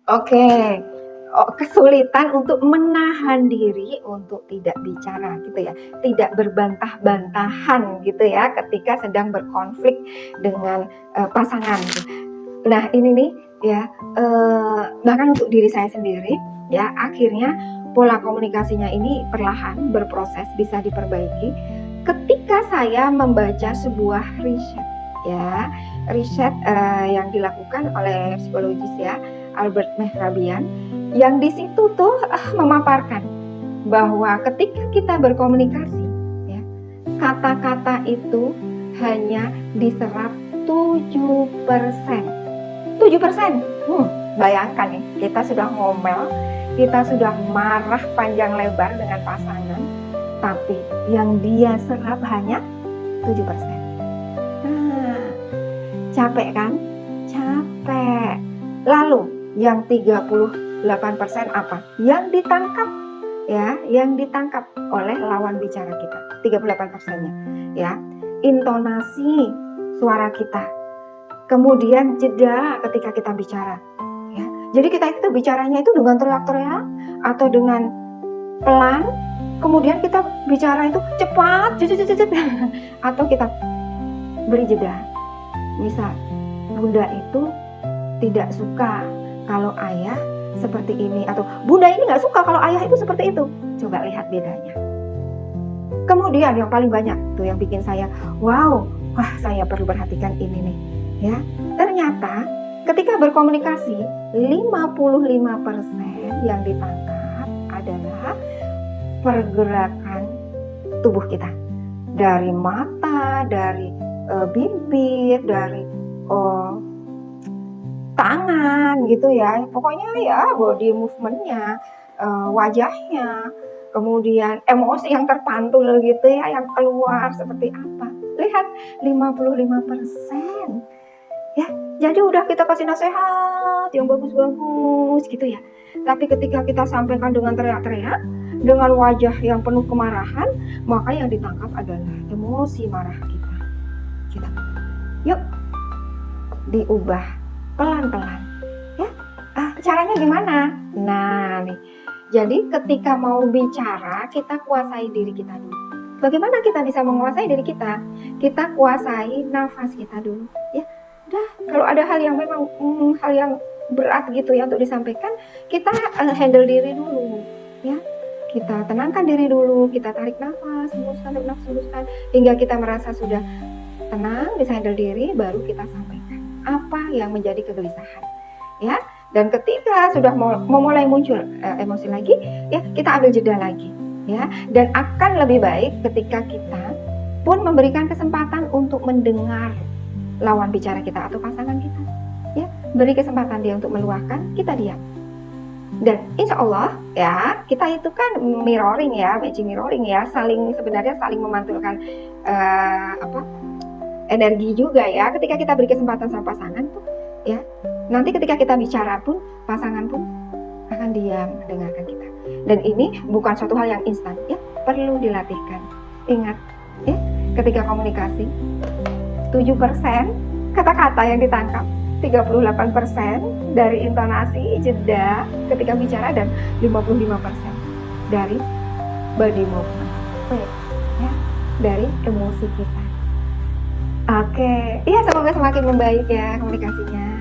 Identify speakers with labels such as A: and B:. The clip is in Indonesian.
A: Oke, kesulitan untuk menahan diri untuk tidak bicara gitu ya, tidak berbantah-bantahan gitu ya ketika sedang berkonflik dengan, pasangan gitu. Nah ini nih ya, bahkan untuk diri saya sendiri ya, akhirnya pola komunikasinya ini perlahan berproses bisa diperbaiki ketika saya membaca sebuah riset ya, riset, yang dilakukan oleh psikologis ya, Albert Mehrabian, yang di situ tuh, memaparkan bahwa ketika kita berkomunikasi ya, kata-kata itu hanya diserap 7%. 7%. Bayangkan nih, kita sudah ngomel, kita sudah marah panjang lebar dengan pasangan, tapi yang dia serap hanya 7%. Nah, capek kan? Capek. Lalu yang 38% apa? Yang ditangkap ya, yang ditangkap oleh lawan bicara kita. 38%-nya ya. Intonasi suara kita. Kemudian jeda ketika kita bicara ya. Jadi kita itu bicaranya itu dengan teriak-teriak atau dengan pelan, kemudian kita bicara itu cepat, atau kita beri jeda. Misal, Bunda itu tidak suka kalau ayah seperti ini, atau Bunda ini nggak suka kalau ayah itu seperti itu. Coba lihat bedanya. Kemudian yang paling banyak tuh yang bikin saya wow, wah saya perlu perhatikan ini nih ya. Ternyata ketika berkomunikasi 55% yang ditangkap adalah pergerakan tubuh kita, dari mata, dari bibir, dari tangan gitu ya, pokoknya ya body movementnya, wajahnya, kemudian emosi yang terpantul gitu ya, yang keluar seperti apa. Lihat 55% ya, jadi udah kita kasih nasihat yang bagus-bagus gitu ya, tapi ketika kita sampaikan dengan teriak-teriak, dengan wajah yang penuh kemarahan, maka yang ditangkap adalah emosi marah kita. Yuk diubah pelan-pelan ya. Caranya gimana? Nah nih, jadi ketika mau bicara kita kuasai diri kita dulu. Bagaimana kita bisa menguasai diri kita? Kita kuasai nafas kita dulu ya. Udah, kalau ada hal yang memang hal yang berat gitu ya untuk disampaikan, kita handle diri dulu ya. Kita tenangkan diri dulu, kita tarik nafas, hembuskan hingga kita merasa sudah tenang, bisa handle diri, baru kita sampaikan apa yang menjadi kegelisahan ya. Dan ketika sudah mulai muncul emosi lagi ya, kita ambil jeda lagi ya. Dan akan lebih baik ketika kita pun memberikan kesempatan untuk mendengar lawan bicara kita atau pasangan kita ya. Beri kesempatan dia untuk meluahkan, kita diam. Dan insya Allah ya, kita itu kan mirroring ya, matching mirroring ya, sebenarnya saling memantulkan energi juga ya. Ketika kita beri kesempatan sama pasangan tuh ya, nanti ketika kita bicara pun pasangan pun akan diam mendengarkan kita. Dan ini bukan suatu hal yang instan ya, perlu dilatihkan. Ingat ya, ketika komunikasi 7% kata-kata yang ditangkap, 38% dari intonasi, jeda ketika bicara, dan 55% dari body movement ya, dari emosi kita. Oke, iya, semoga semakin membaik ya komunikasinya.